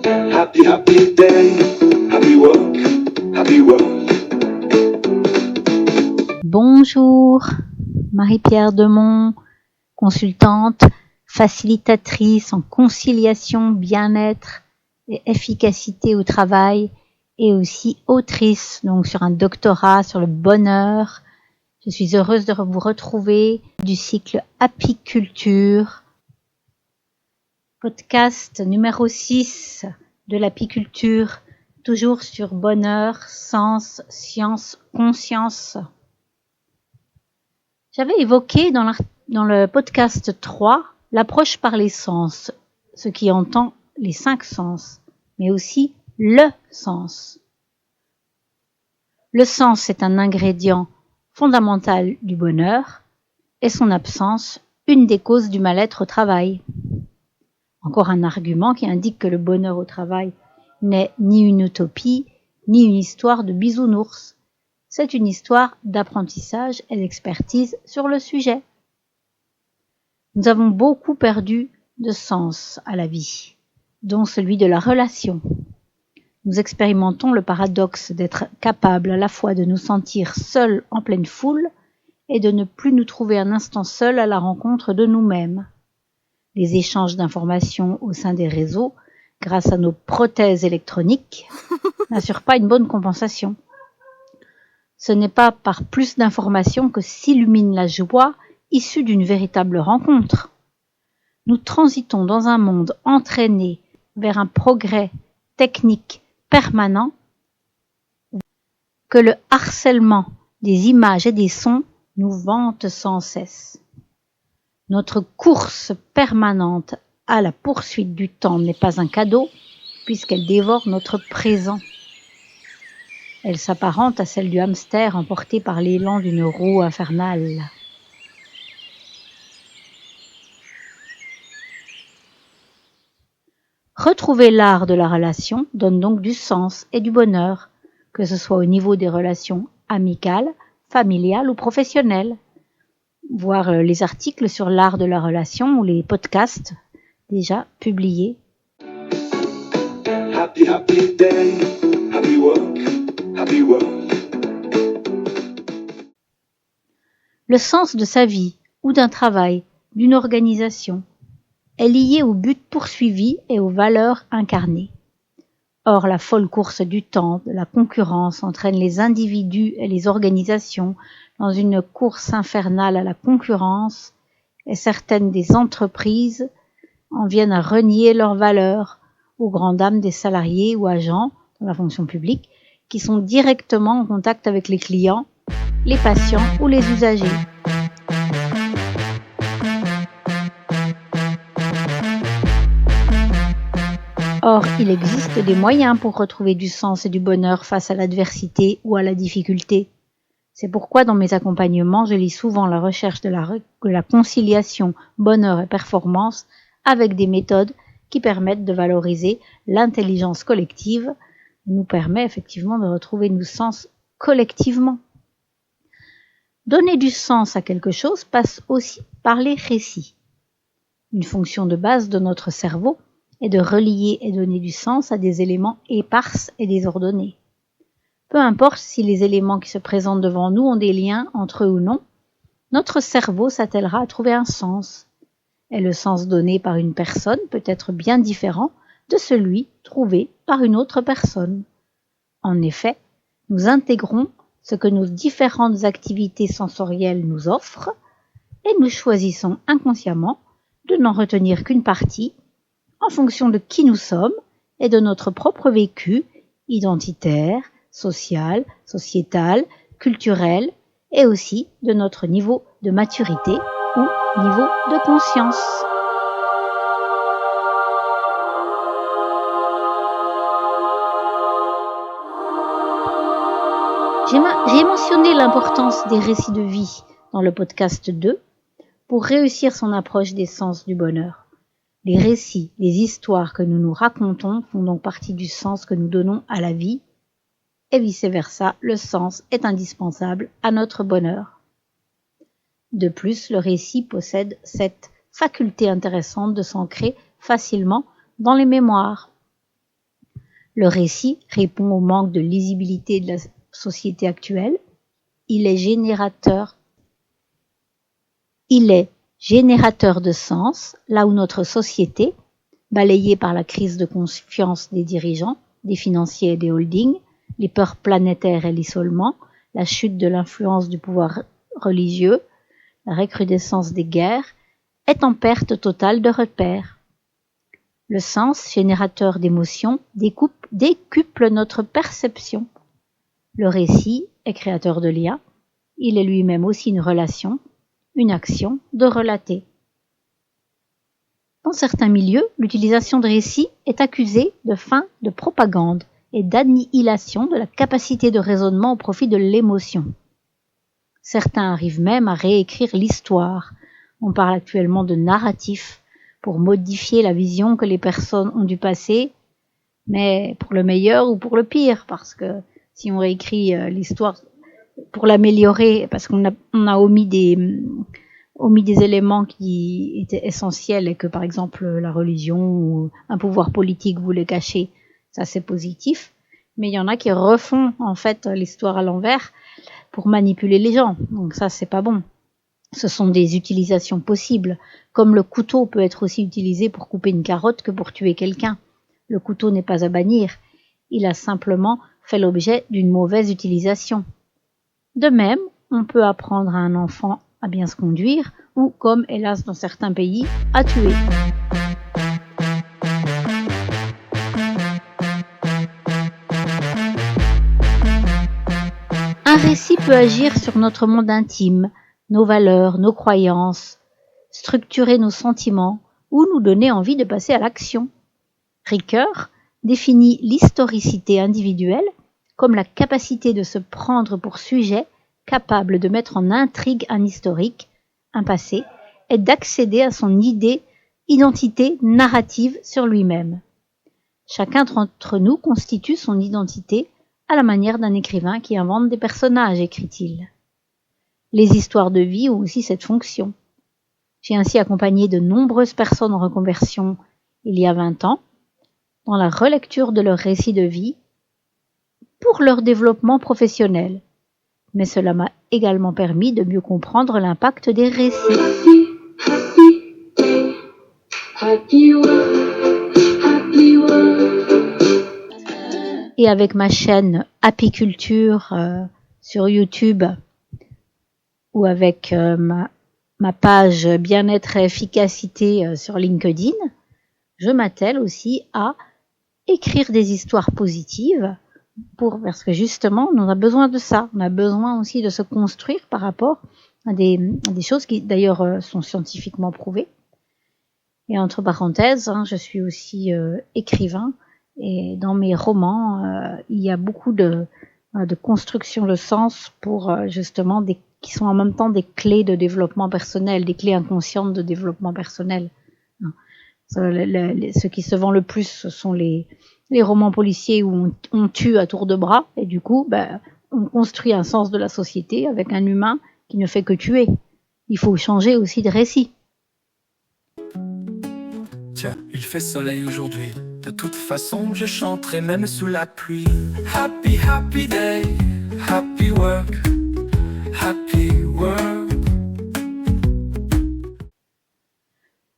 Happy, happy day, happy work, happy world. Bonjour, Marie-Pierre Demont, consultante, facilitatrice en conciliation, bien-être et efficacité au travail et aussi autrice, donc sur un doctorat sur le bonheur. Je suis heureuse de vous retrouver du cycle Apiculture, podcast numéro 6 de l'apiculture, toujours sur bonheur, sens, science, conscience. J'avais évoqué dans le podcast 3 l'approche par les sens, ce qui entend les 5 sens, mais aussi le sens. Le sens est un ingrédient fondamental du bonheur et son absence une des causes du mal-être au travail. Encore un argument qui indique que le bonheur au travail n'est ni une utopie, ni une histoire de bisounours. C'est une histoire d'apprentissage et d'expertise sur le sujet. Nous avons beaucoup perdu de sens à la vie, dont celui de la relation. Nous expérimentons le paradoxe d'être capables à la fois de nous sentir seuls en pleine foule et de ne plus nous trouver un instant seuls à la rencontre de nous-mêmes. Les échanges d'informations au sein des réseaux, grâce à nos prothèses électroniques, n'assurent pas une bonne compensation. Ce n'est pas par plus d'informations que s'illumine la joie issue d'une véritable rencontre. Nous transitons dans un monde entraîné vers un progrès technique permanent que le harcèlement des images et des sons nous vante sans cesse. Notre course permanente à la poursuite du temps n'est pas un cadeau, puisqu'elle dévore notre présent. Elle s'apparente à celle du hamster emporté par l'élan d'une roue infernale. Retrouver l'art de la relation donne donc du sens et du bonheur, que ce soit au niveau des relations amicales, familiales ou professionnelles. Voir les articles sur l'art de la relation ou les podcasts déjà publiés. Happy, happy day, happy work, happy world. Le sens de sa vie ou d'un travail, d'une organisation, est lié au but poursuivi et aux valeurs incarnées. Or, la folle course du temps, de la concurrence entraîne les individus et les organisations dans une course infernale à la concurrence, et certaines des entreprises en viennent à renier leurs valeurs aux grandes dames des salariés ou agents dans la fonction publique qui sont directement en contact avec les clients, les patients ou les usagers. Or, il existe des moyens pour retrouver du sens et du bonheur face à l'adversité ou à la difficulté. C'est pourquoi dans mes accompagnements, je lis souvent la recherche de la conciliation bonheur et performance avec des méthodes qui permettent de valoriser l'intelligence collective et nous permet effectivement de retrouver nos sens collectivement. Donner du sens à quelque chose passe aussi par les récits. Une fonction de base de notre cerveau est de relier et donner du sens à des éléments épars et désordonnés. Peu importe si les éléments qui se présentent devant nous ont des liens entre eux ou non, notre cerveau s'attellera à trouver un sens. Et le sens donné par une personne peut être bien différent de celui trouvé par une autre personne. En effet, nous intégrons ce que nos différentes activités sensorielles nous offrent et nous choisissons inconsciemment de n'en retenir qu'une partie en fonction de qui nous sommes et de notre propre vécu identitaire, social, sociétal, culturel et aussi de notre niveau de maturité ou niveau de conscience. J'ai mentionné l'importance des récits de vie dans le podcast 2 pour réussir son approche des sens du bonheur. Les récits, les histoires que nous nous racontons font donc partie du sens que nous donnons à la vie et vice-versa, le sens est indispensable à notre bonheur. De plus, le récit possède cette faculté intéressante de s'ancrer facilement dans les mémoires. Le récit répond au manque de lisibilité de la société actuelle. Il est générateur de sens, là où notre société, balayée par la crise de confiance des dirigeants, des financiers et des holdings, les peurs planétaires et l'isolement, la chute de l'influence du pouvoir religieux, la recrudescence des guerres, est en perte totale de repères. Le sens, générateur d'émotions, décuple notre perception. Le récit est créateur de liens, il est lui-même aussi une relation, une action de relater. Dans certains milieux, l'utilisation de récits est accusée de fin de propagande et d'annihilation de la capacité de raisonnement au profit de l'émotion. Certains arrivent même à réécrire l'histoire. On parle actuellement de narratif pour modifier la vision que les personnes ont du passé, mais pour le meilleur ou pour le pire, parce que si on réécrit l'histoire pour l'améliorer, parce qu'on a omis des éléments qui étaient essentiels et que par exemple la religion ou un pouvoir politique voulait cacher, ça c'est positif, mais il y en a qui refont en fait l'histoire à l'envers pour manipuler les gens, donc ça c'est pas bon. Ce sont des utilisations possibles, comme le couteau peut être aussi utilisé pour couper une carotte que pour tuer quelqu'un. Le couteau n'est pas à bannir, il a simplement fait l'objet d'une mauvaise utilisation. De même, on peut apprendre à un enfant à bien se conduire ou, comme hélas dans certains pays, à tuer. Un récit peut agir sur notre monde intime, nos valeurs, nos croyances, structurer nos sentiments ou nous donner envie de passer à l'action. Ricoeur définit l'historicité individuelle comme la capacité de se prendre pour sujet capable de mettre en intrigue un historique, un passé, et d'accéder à son identité narrative sur lui-même. Chacun d'entre nous constitue son identité à la manière d'un écrivain qui invente des personnages, écrit-il. Les histoires de vie ont aussi cette fonction. J'ai ainsi accompagné de nombreuses personnes en reconversion il y a 20 ans, dans la relecture de leurs récits de vie, pour leur développement professionnel. Mais cela m'a également permis de mieux comprendre l'impact des récits. Et avec ma chaîne Apiculture sur YouTube ou avec ma page Bien-être et efficacité sur LinkedIn, je m'attelle aussi à écrire des histoires positives parce que justement, on a besoin de ça. On a besoin aussi de se construire par rapport à des choses qui d'ailleurs sont scientifiquement prouvées. Et entre parenthèses, je suis aussi écrivain et dans mes romans, il y a beaucoup de construction de sens pour justement qui sont en même temps des clés de développement personnel, des clés inconscientes de développement personnel. Ce qui se vend le plus, ce sont les romans policiers où on tue à tour de bras et du coup, on construit un sens de la société avec un humain qui ne fait que tuer. Il faut changer aussi de récit. Tiens, il fait soleil aujourd'hui. De toute façon, je chanterai même sous la pluie. Happy, happy day, happy work, happy work.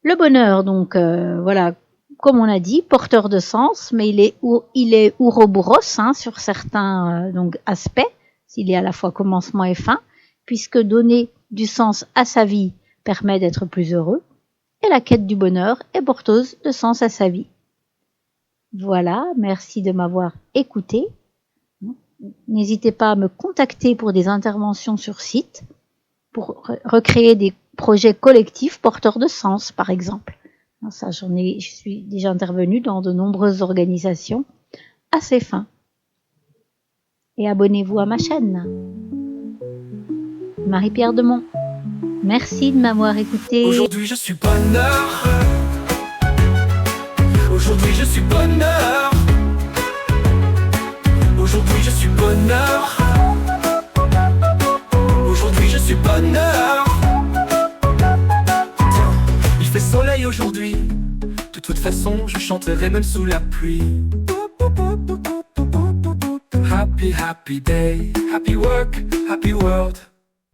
Le bonheur, donc, voilà, comme on a dit, porteur de sens, mais il est ouroboros sur certains donc aspects, s'il est à la fois commencement et fin, puisque donner du sens à sa vie permet d'être plus heureux, et la quête du bonheur est porteuse de sens à sa vie. Voilà, merci de m'avoir écouté. N'hésitez pas à me contacter pour des interventions sur site, pour recréer des projets collectifs porteurs de sens, par exemple. Ça, je suis déjà intervenue dans de nombreuses organisations à ces fins. Et abonnez-vous à ma chaîne. Marie-Pierre Demont. Merci de m'avoir écouté. Aujourd'hui je suis bonheur. Aujourd'hui je suis bonheur. Aujourd'hui je suis bonheur. Aujourd'hui je suis bonheur. Il fait soleil aujourd'hui. De toute façon je chanterai même sous la pluie. happy, happy day. Happy work, happy world.